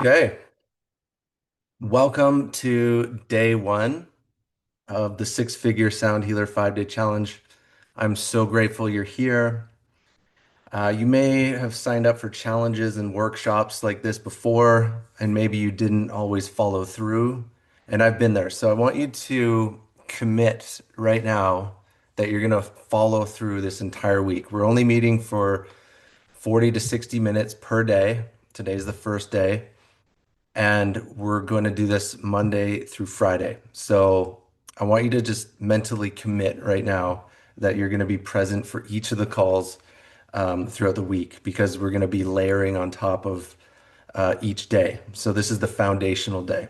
Okay, welcome to day one of the six-figure Sound Healer 5-day challenge. I'm so grateful you're here. You may have signed up for challenges and workshops like this before, and maybe you didn't always follow through. And I've been there. So I want you to commit right now that you're going to follow through this entire week. We're only meeting for 40 to 60 minutes per day. Today's the first day. And we're going to do this Monday through Friday. So I want you to just mentally commit right now that you're going to be present for each of the calls throughout the week because we're going to be layering on top of each day. So this is the foundational day.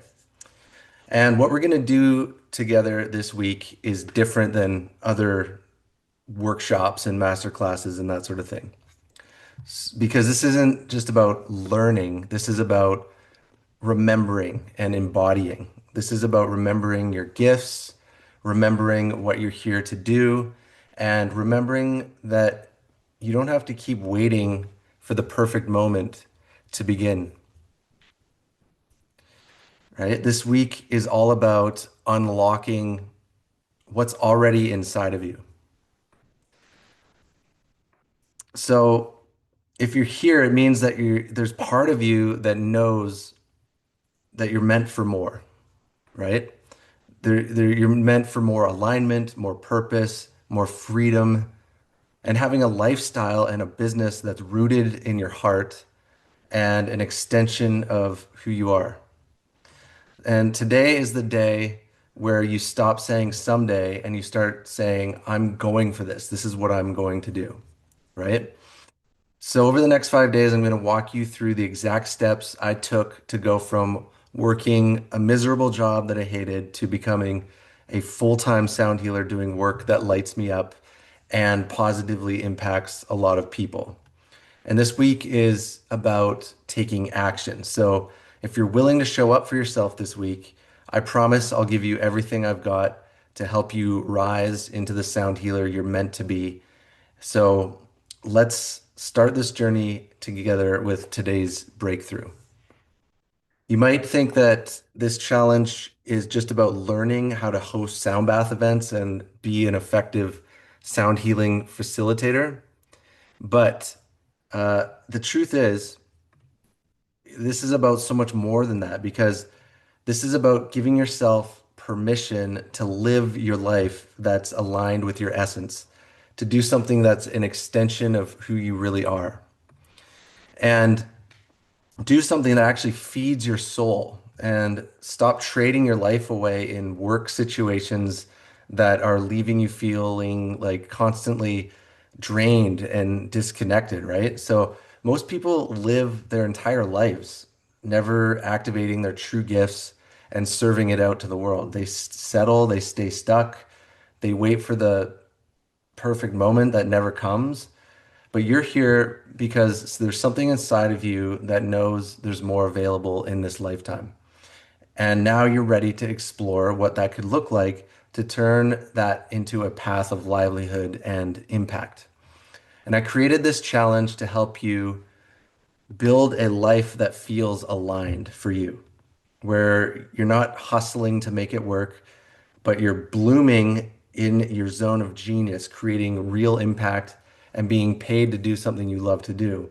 And what we're going to do together this week is different than other workshops and master classes and that sort of thing. Because this isn't just about learning, this is about remembering and embodying. This is about remembering your gifts, remembering what you're here to do, and remembering that you don't have to keep waiting for the perfect moment to begin, right? This week is all about unlocking what's already inside of you. So if you're here, it means that there's part of you that knows that you're meant for more, right? You're meant for more alignment, more purpose, more freedom, and having a lifestyle and a business that's rooted in your heart and an extension of who you are. And today is the day where you stop saying someday and you start saying, I'm going for this. This is what I'm going to do, right? So over the next 5 days, I'm going to walk you through the exact steps I took to go from working a miserable job that I hated to becoming a full-time sound healer doing work that lights me up and positively impacts a lot of people. And this week is about taking action. So if you're willing to show up for yourself this week, I promise I'll give you everything I've got to help you rise into the sound healer you're meant to be. So let's start this journey together with today's breakthrough. You might think that this challenge is just about learning how to host sound bath events and be an effective sound healing facilitator. But the truth is, this is about so much more than that because this is about giving yourself permission to live your life that's aligned with your essence, to do something that's an extension of who you really are, and do something that actually feeds your soul and stop trading your life away in work situations that are leaving you feeling like constantly drained and disconnected, right? So most people live their entire lives never activating their true gifts and serving it out to the world. They settle, they stay stuck, they wait for the perfect moment that never comes. But you're here because there's something inside of you that knows there's more available in this lifetime. And now you're ready to explore what that could look like to turn that into a path of livelihood and impact. And I created this challenge to help you build a life that feels aligned for you, where you're not hustling to make it work, but you're blooming in your zone of genius, creating real impact and being paid to do something you love to do.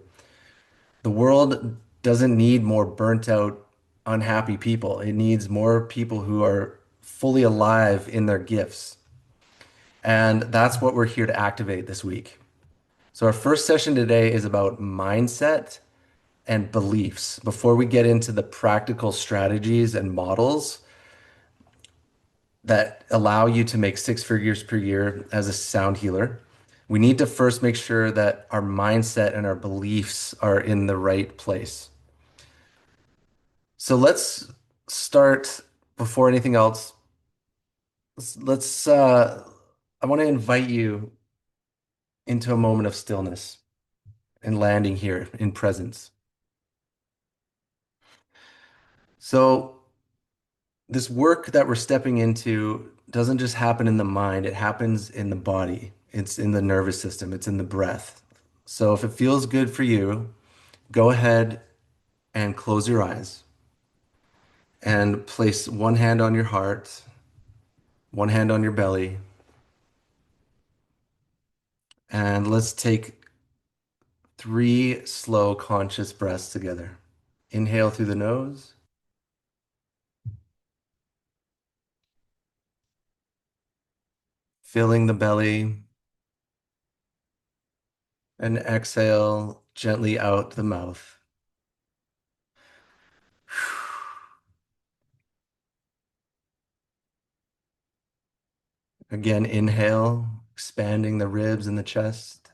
The world doesn't need more burnt out, unhappy people. It needs more people who are fully alive in their gifts. And that's what we're here to activate this week. So, our first session today is about mindset and beliefs. Before we get into the practical strategies and models that allow you to make six figures per year as a sound healer, we need to first make sure that our mindset and our beliefs are in the right place. So let's start before anything else. I want to invite you into a moment of stillness and landing here in presence. So this work that we're stepping into doesn't just happen in the mind, it happens in the body. It's in the nervous system, it's in the breath. So if it feels good for you, go ahead and close your eyes. and place one hand on your heart, one hand on your belly, and let's take three slow conscious breaths together. Inhale through the nose, filling the belly, and exhale gently out the mouth. Again, inhale, expanding the ribs and the chest,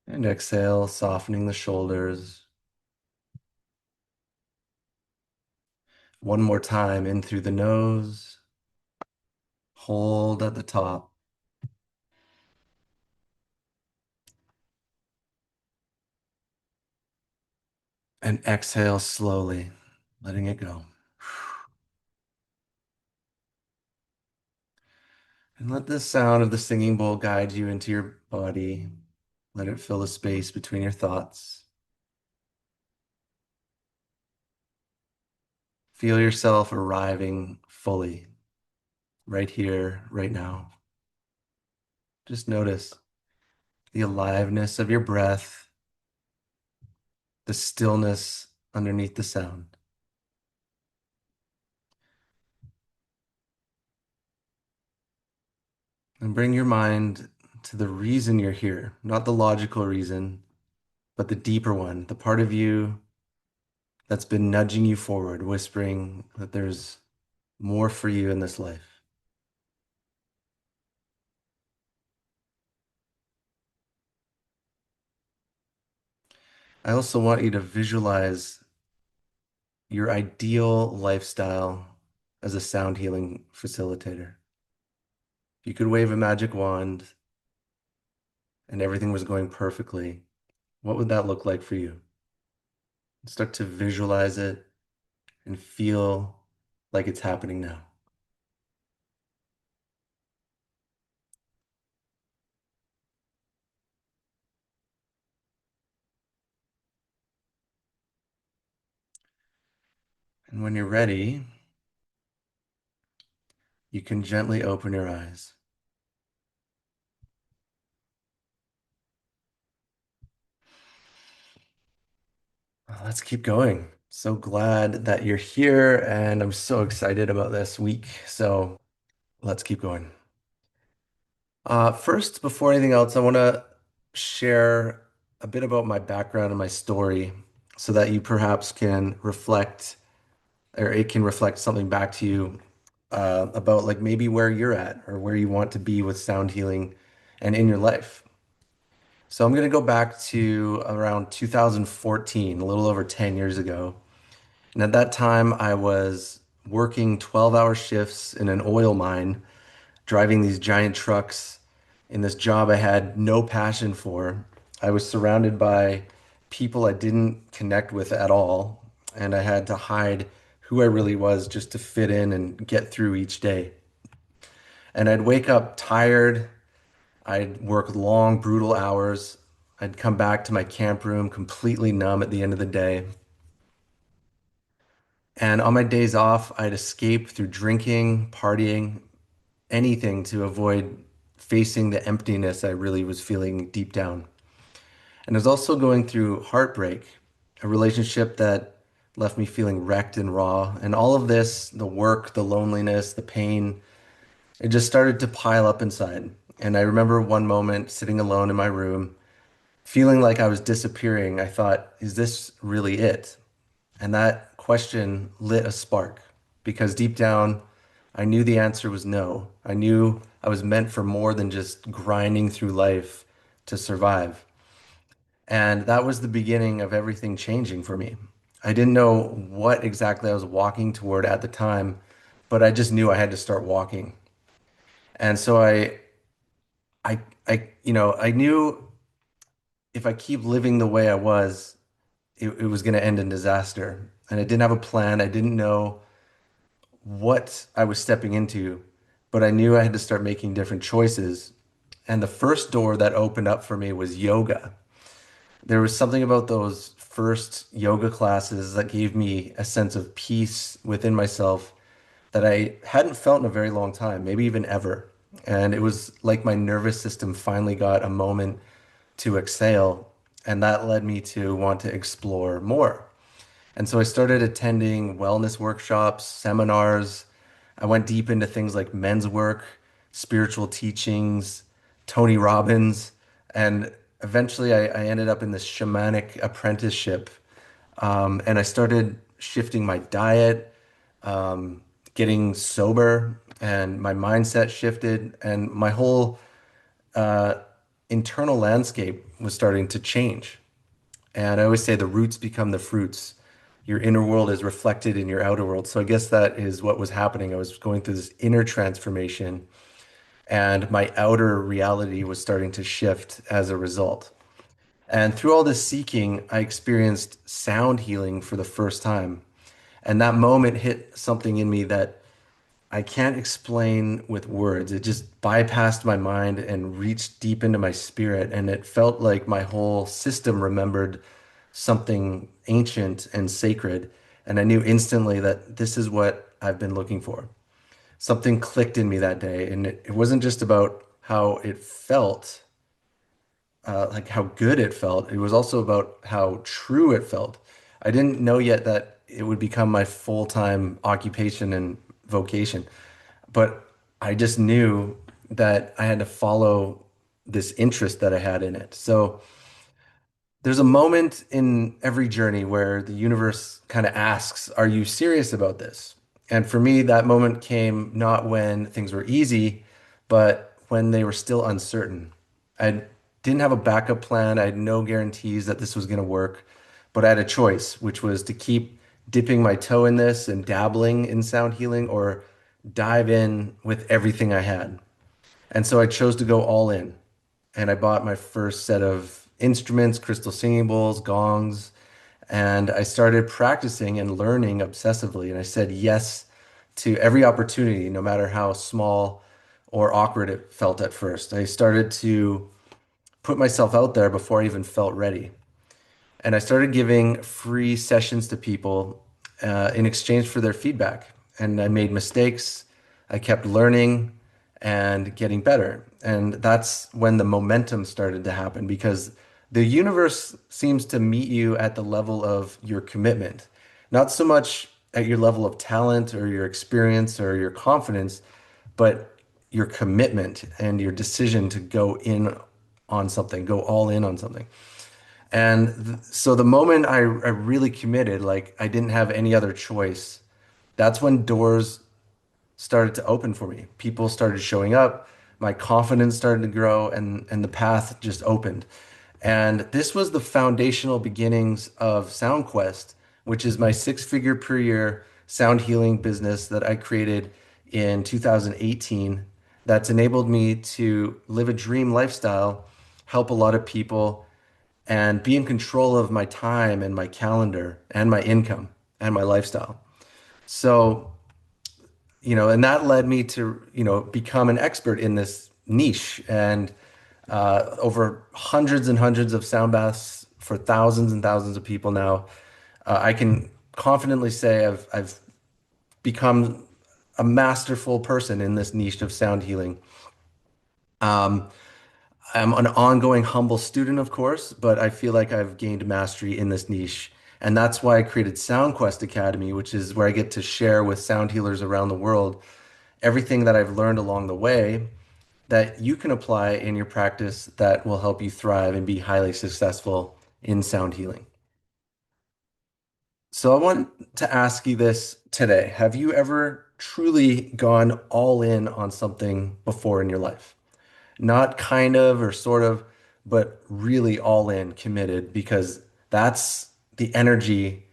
and exhale, softening the shoulders. One more time, in through the nose, hold at the top, and exhale slowly, letting it go. And let the sound of the singing bowl guide you into your body. Let it fill the space between your thoughts. Feel yourself arriving fully right here, right now. Just notice the aliveness of your breath, the stillness underneath the sound. And bring your mind to the reason you're here, not the logical reason, but the deeper one, the part of you that's been nudging you forward, whispering that there's more for you in this life. I also want you to visualize your ideal lifestyle as a sound healing facilitator. If you could wave a magic wand and everything was going perfectly, what would that look like for you? Start to visualize it and feel like it's happening now. And when you're ready, you can gently open your eyes. Let's keep going. So glad that you're here, and I'm so excited about this week. So let's keep going. First, before anything else, I want to share a bit about my background and my story so that you perhaps can reflect, or it can reflect something back to you about like maybe where you're at or where you want to be with sound healing and in your life. So I'm going to go back to around 2014, a little over 10 years ago. And at that time, I was working 12-hour shifts in an oil mine, driving these giant trucks in this job I had no passion for. I was surrounded by people I didn't connect with at all, and I had to hide who I really was just to fit in and get through each day. And I'd wake up tired, I'd work long, brutal hours. I'd come back to my camp room completely numb at the end of the day. And on my days off, I'd escape through drinking, partying, anything to avoid facing the emptiness I really was feeling deep down. And I was also going through heartbreak, a relationship that left me feeling wrecked and raw. And all of this, the work, the loneliness, the pain, it just started to pile up inside. And I remember one moment sitting alone in my room, feeling like I was disappearing. I thought, is this really it? And that question lit a spark because deep down, I knew the answer was no. I knew I was meant for more than just grinding through life to survive. And that was the beginning of everything changing for me. I didn't know what exactly I was walking toward at the time, but I just knew I had to start walking. And so I knew if I keep living the way I was, it was going to end in disaster. And I didn't have a plan. I didn't know what I was stepping into, but I knew I had to start making different choices. And the first door that opened up for me was yoga. There was something about those first yoga classes that gave me a sense of peace within myself that I hadn't felt in a very long time, maybe even ever. And it was like my nervous system finally got a moment to exhale, and that led me to want to explore more. And so I started attending wellness workshops, seminars. I went deep into things like men's work, spiritual teachings, Tony Robbins, and eventually I ended up in this shamanic apprenticeship. And I started shifting my diet, getting sober, and my mindset shifted, and my whole internal landscape was starting to change. And I always say the roots become the fruits. Your inner world is reflected in your outer world. So I guess that is what was happening. I was going through this inner transformation, and my outer reality was starting to shift as a result. And through all this seeking, I experienced sound healing for the first time. And that moment hit something in me that I can't explain with words. It just bypassed my mind and reached deep into my spirit. And it felt like my whole system remembered something ancient and sacred. And I knew instantly that this is what I've been looking for. Something clicked in me that day. And it wasn't just about how it felt, like how good it felt. It was also about how true it felt. I didn't know yet that it would become my full-time occupation and vocation, but I just knew that I had to follow this interest that I had in it. So there's a moment in every journey where the universe kind of asks, are you serious about this? And for me, that moment came not when things were easy, but when they were still uncertain. I didn't have a backup plan. I had no guarantees that this was going to work, but I had a choice, which was to keep dipping my toe in this and dabbling in sound healing or dive in with everything I had. And so I chose to go all in. And I bought my first set of instruments, crystal singing bowls, gongs, and I started practicing and learning obsessively. And I said yes to every opportunity, no matter how small or awkward it felt at first. I started to put myself out there before I even felt ready. And I started giving free sessions to people in exchange for their feedback. And I made mistakes. I kept learning and getting better. And that's when the momentum started to happen because the universe seems to meet you at the level of your commitment, not so much at your level of talent or your experience or your confidence, but your commitment and your decision to go in on something, go all in on something. And so the moment I really committed, like I didn't have any other choice, that's when doors started to open for me. People started showing up, my confidence started to grow, and the path just opened. And this was the foundational beginnings of SoundQuest, which is my six-figure per year sound healing business that I created in 2018 that's enabled me to live a dream lifestyle, help a lot of people, and be in control of my time and my calendar and my income and my lifestyle. So, and that led me to, become an expert in this niche and over hundreds and hundreds of sound baths for thousands and thousands of people now. I can confidently say I've become a masterful person in this niche of sound healing. I'm an ongoing humble student, of course, but I feel like I've gained mastery in this niche. And that's why I created SoundQuest Academy, which is where I get to share with sound healers around the world everything that I've learned along the way that you can apply in your practice that will help you thrive and be highly successful in sound healing. So I want to ask you this today. Have you ever truly gone all in on something before in your life? Not kind of or sort of, but really all in, committed, because that's the energy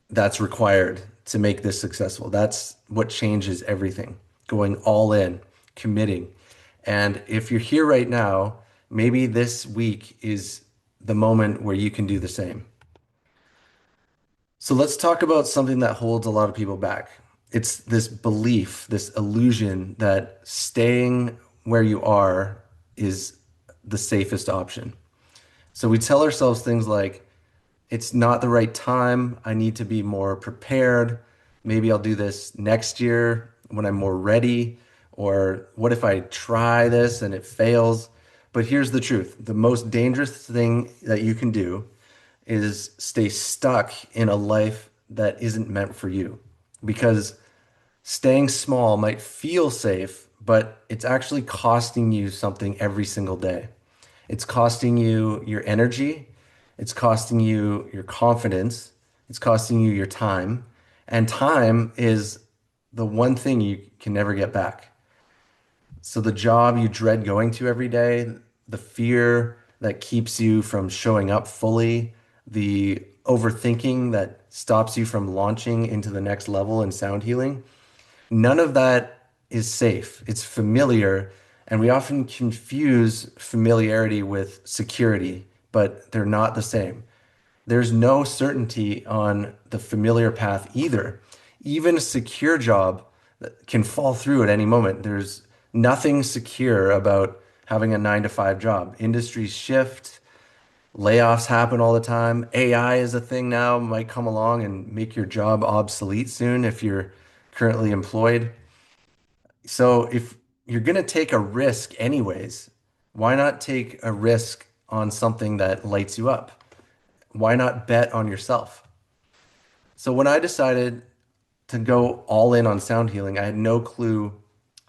that's required to make this successful. That's what changes everything. Going all in, committing. And if you're here right now, maybe this week is the moment where you can do the same. So let's talk about something that holds a lot of people back. It's this belief, this illusion that staying where you are is the safest option. So we tell ourselves things like, it's not the right time. I need to be more prepared. Maybe I'll do this next year when I'm more ready. Or what if I try this and it fails? But here's the truth. The most dangerous thing that you can do is stay stuck in a life that isn't meant for you. Because staying small might feel safe, but it's actually costing you something every single day. It's costing you your energy, it's costing you your confidence, it's costing you your time. And time is the one thing you can never get back. So the job you dread going to every day, the fear that keeps you from showing up fully, the overthinking that stops you from launching into the next level in sound healing, none of that is safe. It's familiar, and we often confuse familiarity with security, but they're not the same. There's no certainty on the familiar path either. Even a secure job can fall through at any moment. There's nothing secure about having a 9 to 5 job. Industries shift, layoffs happen all the time. AI is a thing now, might come along and make your job obsolete soon if you're currently employed. So if you're going to take a risk anyways, why not take a risk on something that lights you up? Why not bet on yourself? So when I decided to go all in on sound healing, I had no clue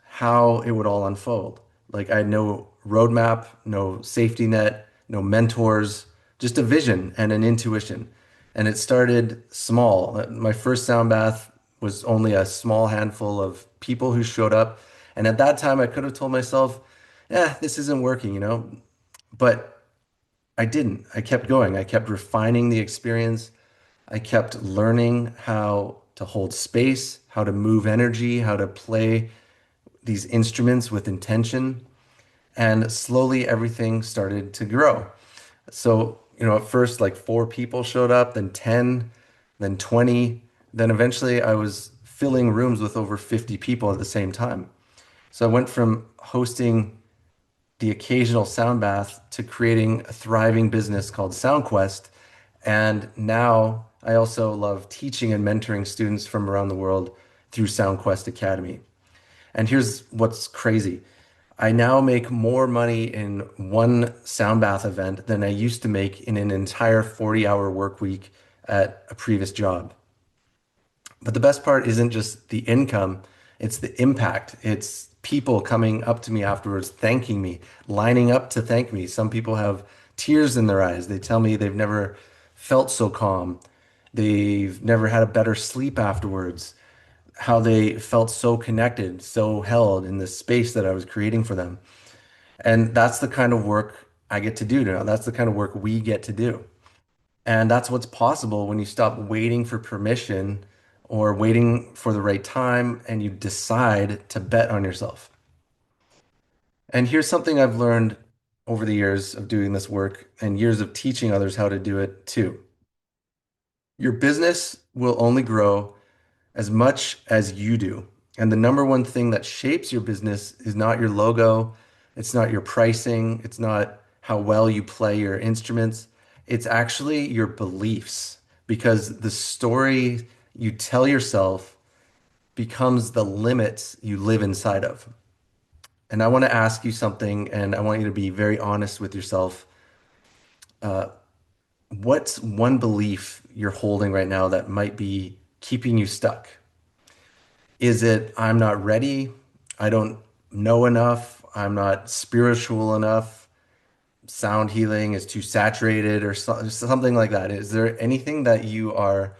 how it would all unfold. Like I had no roadmap, no safety net, no mentors, just a vision and an intuition. And it started small. My first sound bath was only a small handful of people who showed up. And at that time, I could have told myself, this isn't working, But I didn't. I kept going. I kept refining the experience. I kept learning how to hold space, how to move energy, how to play these instruments with intention. And slowly everything started to grow. So, at first, like 4 people showed up, then 10, then 20. Then eventually I was filling rooms with over 50 people at the same time. So I went from hosting the occasional sound bath to creating a thriving business called SoundQuest. And now I also love teaching and mentoring students from around the world through SoundQuest Academy. And here's what's crazy. I now make more money in one sound bath event than I used to make in an entire 40-hour work week at a previous job. But the best part isn't just the income, it's the impact. It's people coming up to me afterwards, thanking me, lining up to thank me. Some people have tears in their eyes. They tell me they've never felt so calm. They've never had a better sleep afterwards. How they felt so connected, so held in the space that I was creating for them. And that's the kind of work I get to do now. That's the kind of work we get to do. And that's what's possible when you stop waiting for permission or waiting for the right time and you decide to bet on yourself. And here's something I've learned over the years of doing this work and years of teaching others how to do it too. Your business will only grow as much as you do. And the number one thing that shapes your business is not your logo, it's not your pricing, it's not how well you play your instruments. It's actually your beliefs because the story you tell yourself becomes the limits you live inside of. And I want to ask you something, and I want you to be very honest with yourself. What's one belief you're holding right now that might be keeping you stuck? Is it, I'm not ready? I don't know enough. I'm not spiritual enough. Sound healing is too saturated or something like that. Is there anything that you are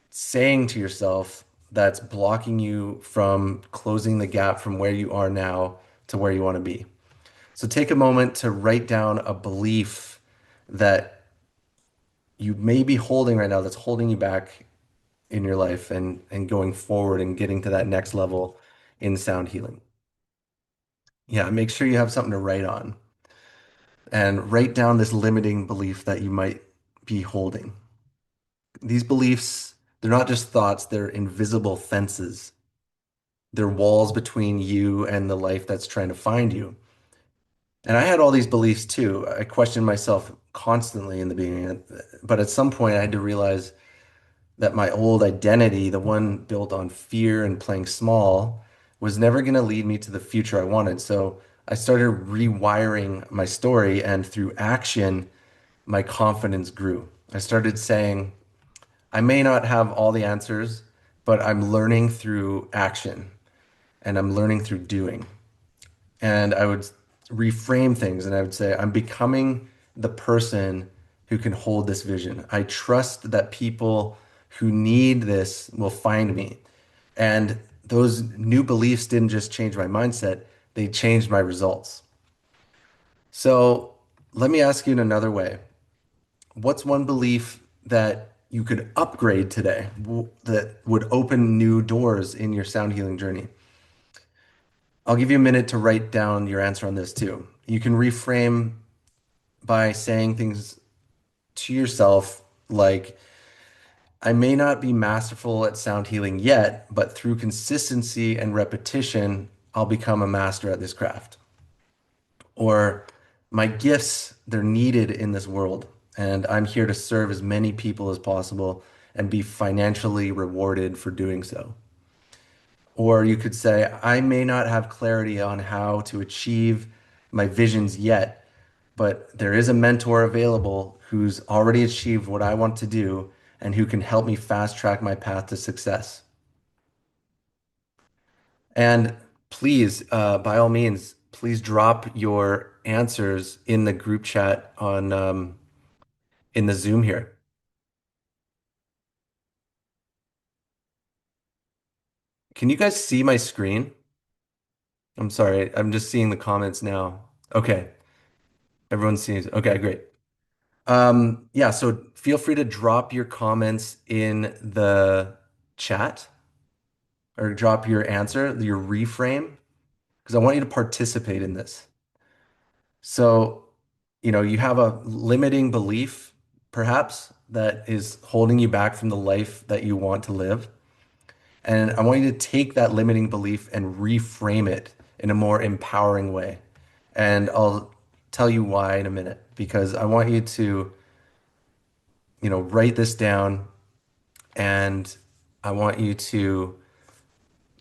saying to yourself that's blocking you from closing the gap from where you are now to where you want to be? So take a moment to write down a belief that you may be holding right now that's holding you back in your life and going forward and getting to that next level in sound healing. Yeah, make sure you have something to write on and write down this limiting belief that you might be holding. These beliefs, they're not just thoughts, they're invisible fences. They're walls between you and the life that's trying to find you. And I had all these beliefs too. I questioned myself constantly in the beginning. But at some point, I had to realize that my old identity, the one built on fear and playing small, was never going to lead me to the future I wanted. So I started rewiring my story, and through action, my confidence grew. I started saying, I may not have all the answers, but I'm learning through action and I'm learning through doing. And I would reframe things and I would say, I'm becoming the person who can hold this vision. I trust that people who need this will find me. And those new beliefs didn't just change my mindset, they changed my results. So let me ask you in another way. What's one belief that you could upgrade today that would open new doors in your sound healing journey? I'll give you a minute to write down your answer on this too. You can reframe by saying things to yourself like, I may not be masterful at sound healing yet, but through consistency and repetition, I'll become a master at this craft. Or my gifts, they're needed in this world, and I'm here to serve as many people as possible and be financially rewarded for doing so. Or you could say, I may not have clarity on how to achieve my visions yet, but there is a mentor available who's already achieved what I want to do and who can help me fast track my path to success. And please, by all means, please drop your answers in the group chat on in the Zoom here. Can you guys see my screen? I'm sorry, I'm just seeing the comments now. Okay, everyone sees. Okay, great. Yeah, so feel free to drop your comments in the chat or drop your answer, your reframe, because I want you to participate in this. So, you have a limiting belief, perhaps, that is holding you back from the life that you want to live. And I want you to take that limiting belief and reframe it in a more empowering way. And I'll tell you why in a minute, because I want you to, write this down and I want you to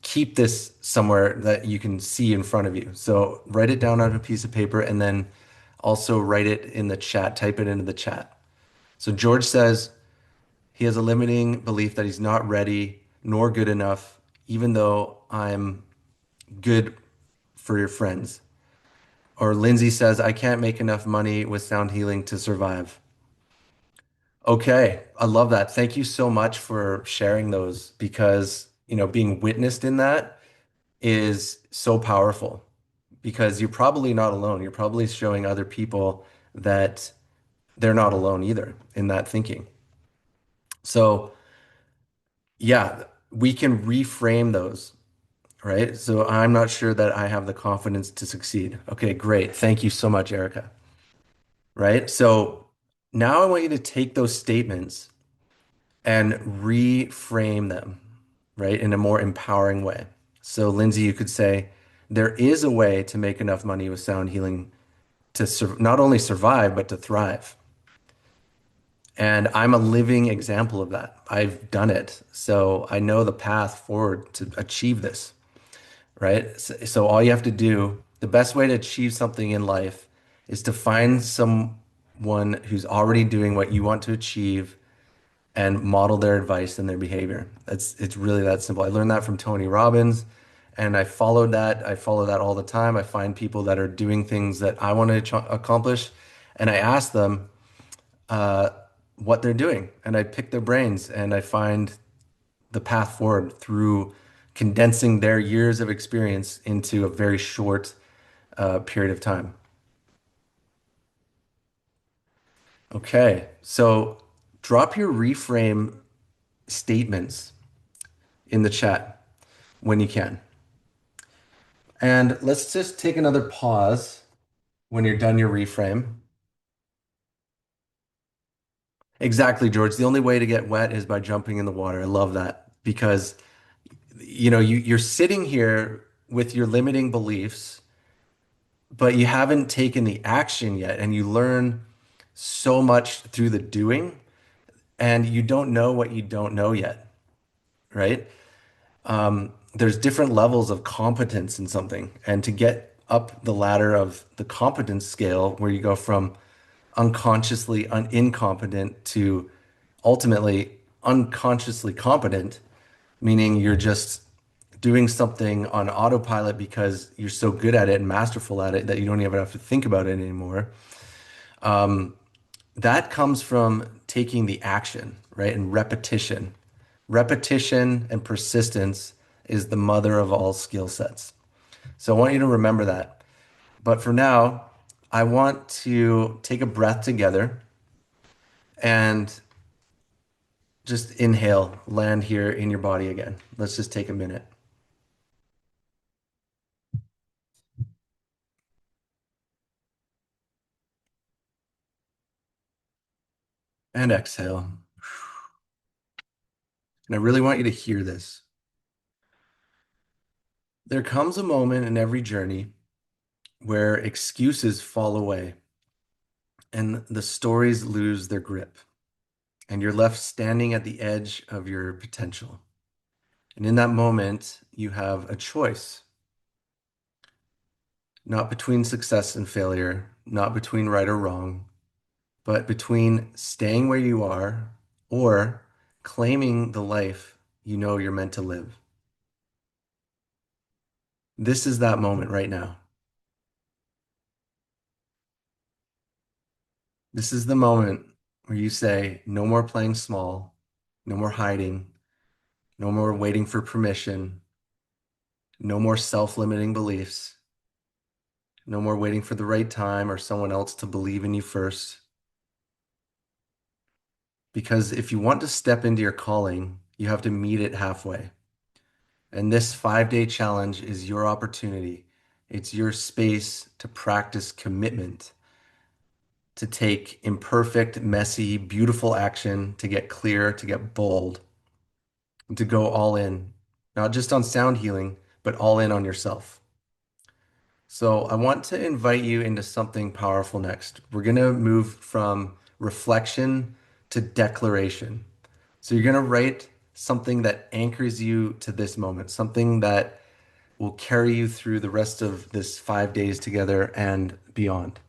keep this somewhere that you can see in front of you. So write it down on a piece of paper and then also write it in the chat, type it into the chat. So George says he has a limiting belief that he's not ready nor good enough, even though I'm good for your friends. Or Lindsay says, I can't make enough money with sound healing to survive. Okay, I love that. Thank you so much for sharing those because, being witnessed in that is so powerful because you're probably not alone. You're probably showing other people that they're not alone either in that thinking. So, yeah, we can reframe those, right? So, I'm not sure that I have the confidence to succeed. Okay, great. Thank you so much, Erica. Right? So, now I want you to take those statements and reframe them, right, in a more empowering way. So, Lindsay, you could say, there is a way to make enough money with sound healing to not only survive, but to thrive. And I'm a living example of that. I've done it. So I know the path forward to achieve this, right? So all you have to do, the best way to achieve something in life is to find someone who's already doing what you want to achieve and model their advice and their behavior. It's really that simple. I learned that from Tony Robbins and I followed that. I follow that all the time. I find people that are doing things that I want to accomplish and I ask them what they're doing and I pick their brains and I find the path forward through condensing their years of experience into a very short period of time. Okay, so drop your reframe statements in the chat when you can. And let's just take another pause when you're done your reframe. Exactly, George. The only way to get wet is by jumping in the water. I love that because you're sitting here with your limiting beliefs, but you haven't taken the action yet, and you learn so much through the doing, and you don't know what you don't know yet, right? There's different levels of competence in something, and to get up the ladder of the competence scale, where you go from unconsciously incompetent to ultimately unconsciously competent, meaning you're just doing something on autopilot because you're so good at it and masterful at it that you don't even have to think about it anymore. That comes from taking the action, right? And repetition. Repetition and persistence is the mother of all skill sets. So I want you to remember that. But for now, I want to take a breath together and just inhale, land here in your body again. Let's just take a minute and exhale. And I really want you to hear this. There comes a moment in every journey where excuses fall away and the stories lose their grip, and you're left standing at the edge of your potential. And in that moment, you have a choice, not between success and failure, not between right or wrong, but between staying where you are or claiming the life you know you're meant to live. This is that moment right now. This is the moment where you say, no more playing small, no more hiding, no more waiting for permission, no more self-limiting beliefs, no more waiting for the right time or someone else to believe in you first. Because if you want to step into your calling, you have to meet it halfway. And this 5-day challenge is your opportunity. It's your space to practice commitment, to take imperfect, messy, beautiful action, to get clear, to get bold, and to go all in, not just on sound healing, but all in on yourself. So I want to invite you into something powerful next. We're going to move from reflection to declaration. So you're going to write something that anchors you to this moment, something that will carry you through the rest of this 5 days together and beyond.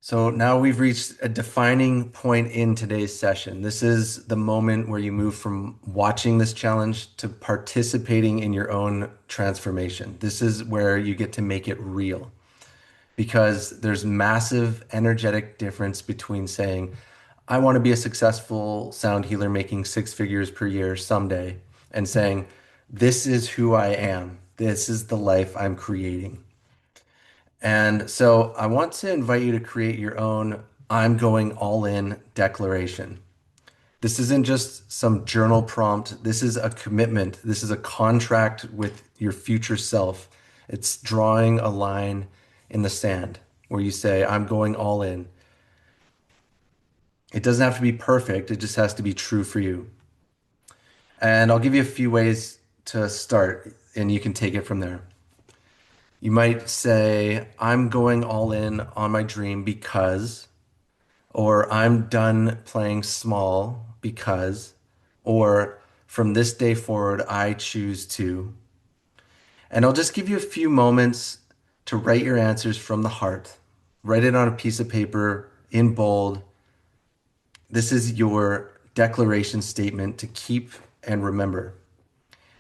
So now we've reached a defining point in today's session. This is the moment where you move from watching this challenge to participating in your own transformation. This is where you get to make it real because there's massive energetic difference between saying, I want to be a successful sound healer making 6 figures per year someday, and saying, this is who I am. This is the life I'm creating. And so I want to invite you to create your own I'm going all in declaration. This isn't just some journal prompt. This is a commitment. This is a contract with your future self. It's drawing a line in the sand where you say, I'm going all in. It doesn't have to be perfect, it just has to be true for you. And I'll give you a few ways to start, and you can take it from there. You might say, I'm going all in on my dream because, or I'm done playing small because, or from this day forward, I choose to. And I'll just give you a few moments to write your answers from the heart. Write it on a piece of paper in bold. This is your declaration statement to keep and remember.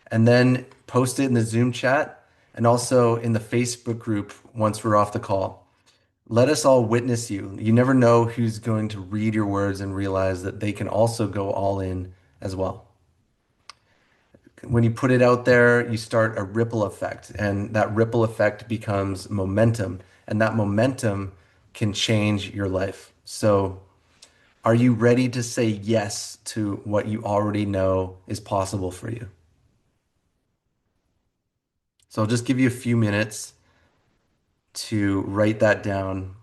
And then post it in the Zoom chat and also in the Facebook group once we're off the call. Let us all witness you. You never know who's going to read your words and realize that they can also go all in as well. When you put it out there, you start a ripple effect, and that ripple effect becomes momentum, and that momentum can change your life. So, are you ready to say yes to what you already know is possible for you? So, I'll just give you a few minutes to write that down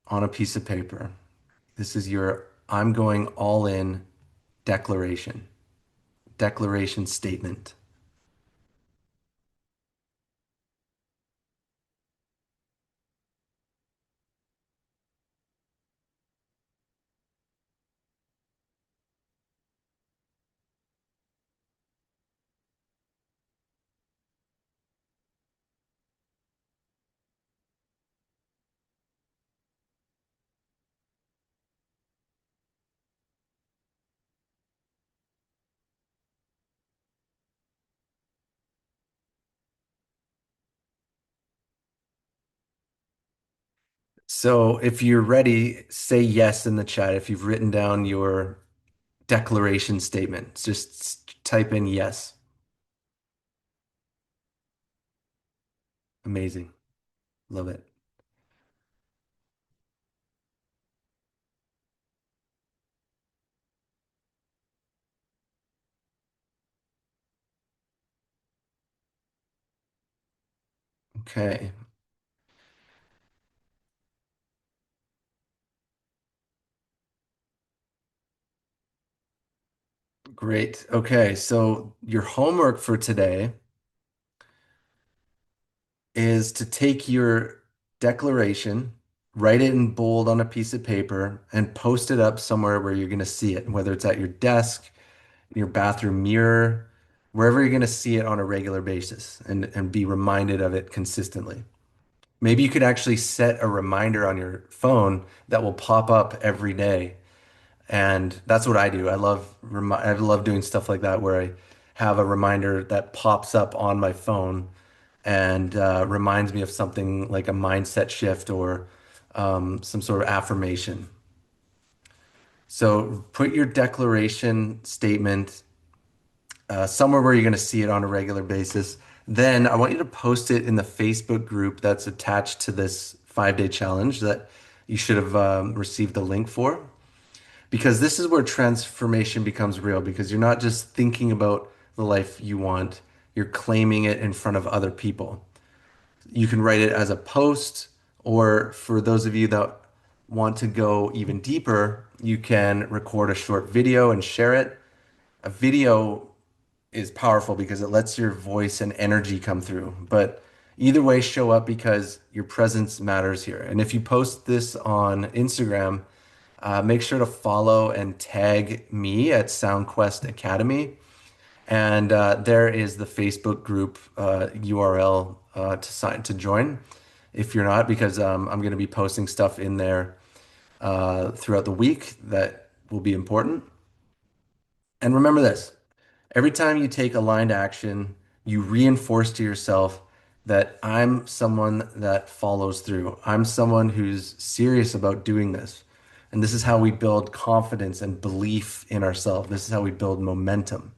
on a piece of paper. This is your I'm going all in declaration, declaration statement. So if you're ready, say yes in the chat. If you've written down your declaration statement, just type in yes. Amazing. Love it. Okay, great. Okay, so your homework for today is to take your declaration, write it in bold on a piece of paper, and post it up somewhere where you're going to see it, whether it's at your desk, in your bathroom mirror, wherever you're going to see it on a regular basis and be reminded of it consistently. Maybe you could actually set a reminder on your phone that will pop up every day. And that's what I do. I love doing stuff like that where I have a reminder that pops up on my phone and reminds me of something like a mindset shift or some sort of affirmation. So put your declaration statement somewhere where you're going to see it on a regular basis. Then I want you to post it in the Facebook group that's attached to this 5-day challenge that you should have received the link for. Because this is where transformation becomes real, because you're not just thinking about the life you want, you're claiming it in front of other people. You can write it as a post, or for those of you that want to go even deeper, you can record a short video and share it. A video is powerful because it lets your voice and energy come through. But either way, show up because your presence matters here. And if you post this on Instagram, make sure to follow and tag me at SoundQuest Academy. And there is the Facebook group URL to join if you're not, because I'm going to be posting stuff in there throughout the week that will be important. And remember this, every time you take aligned action, you reinforce to yourself that I'm someone that follows through. I'm someone who's serious about doing this. And this is how we build confidence and belief in ourselves. This is how we build momentum.